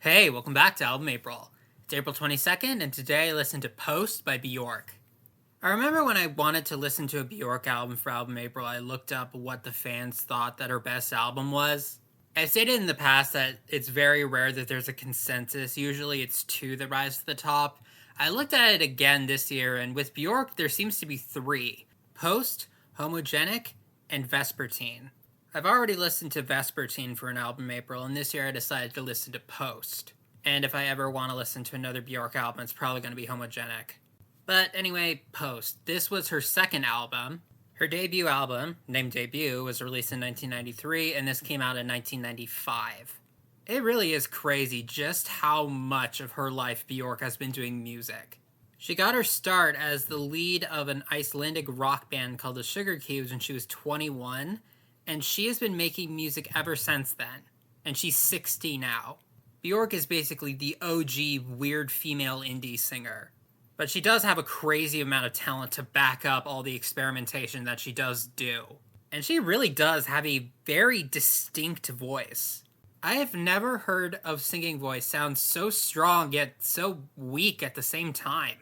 Hey, welcome back to Album April. It's April 22nd, and today I listened to Post by Bjork. I remember when I wanted to listen to a Bjork album for Album April, I looked up what the fans thought that her best album was. I've stated in the past that it's very rare that there's a consensus. Usually it's two that rise to the top. I looked at it again this year, and with Bjork, there seems to be three: Post, Homogenic, and Vespertine. I've already listened to Vespertine for an Album April, and this year I decided to listen to Post. And if I ever want to listen to another Bjork album, it's probably going to be Homogenic. But anyway, Post. This was her second album. Her debut album, named Debut, was released in 1993, and this came out in 1995. It really is crazy just how much of her life Bjork has been doing music. She got her start as the lead of an Icelandic rock band called the Sugar Cubes when she was 21, and she has been making music ever since then. And she's 60 now. Bjork is basically the OG weird female indie singer. But she does have a crazy amount of talent to back up all the experimentation that she does do. And she really does have a very distinct voice. I have never heard of singing voice sound so strong yet so weak at the same time.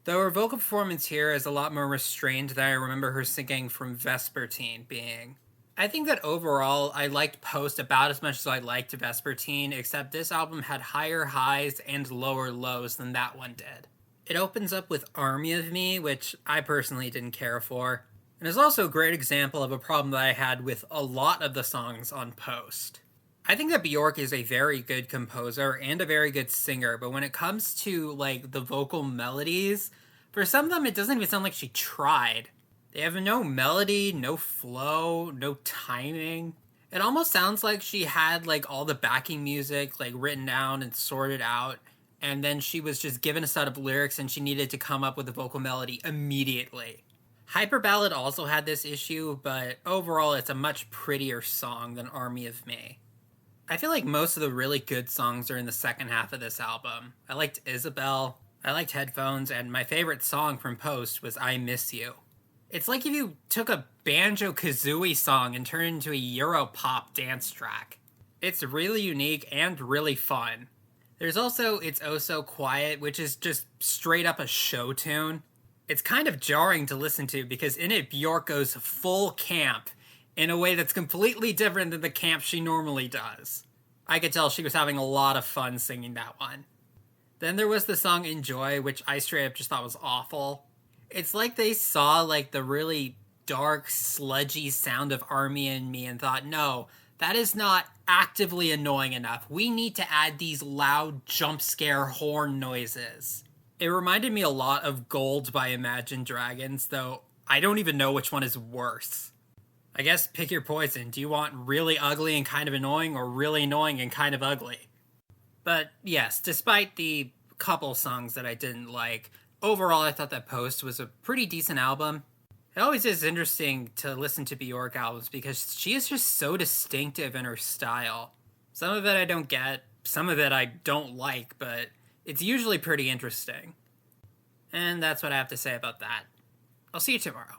Though her vocal performance here is a lot more restrained than I remember her singing from Vespertine being. I think that overall, I liked Post about as much as I liked Vespertine, except this album had higher highs and lower lows than that one did. It opens up with Army of Me, which I personally didn't care for, and is also a great example of a problem that I had with a lot of the songs on Post. I think that Bjork is a very good composer and a very good singer, but when it comes to, the vocal melodies, for some of them it doesn't even sound like she tried. They have no melody, no flow, no timing. It almost sounds like she had all the backing music written down and sorted out, and then she was just given a set of lyrics and she needed to come up with a vocal melody immediately. Hyper Ballad also had this issue, but overall it's a much prettier song than Army of Me. I feel like most of the really good songs are in the second half of this album. I liked Isabel, I liked Headphones, and my favorite song from Post was I Miss You. It's like if you took a Banjo-Kazooie song and turned it into a Europop dance track. It's really unique and really fun. There's also It's Oh So Quiet, which is just straight up a show tune. It's kind of jarring to listen to because in it Bjork goes full camp in a way that's completely different than the camp she normally does. I could tell she was having a lot of fun singing that one. Then there was the song Enjoy, which I straight up just thought was awful. It's like they saw the really dark, sludgy sound of Army and Me and thought, no, that is not actively annoying enough. We need to add these loud jump scare horn noises. It reminded me a lot of Gold by Imagine Dragons, though I don't even know which one is worse. I guess pick your poison. Do you want really ugly and kind of annoying, or really annoying and kind of ugly? But yes, despite the couple songs that I didn't like, overall I thought that Post was a pretty decent album. It always is interesting to listen to Bjork albums because she is just so distinctive in her style. Some of it I don't get, some of it I don't like, but it's usually pretty interesting. And that's what I have to say about that. I'll see you tomorrow.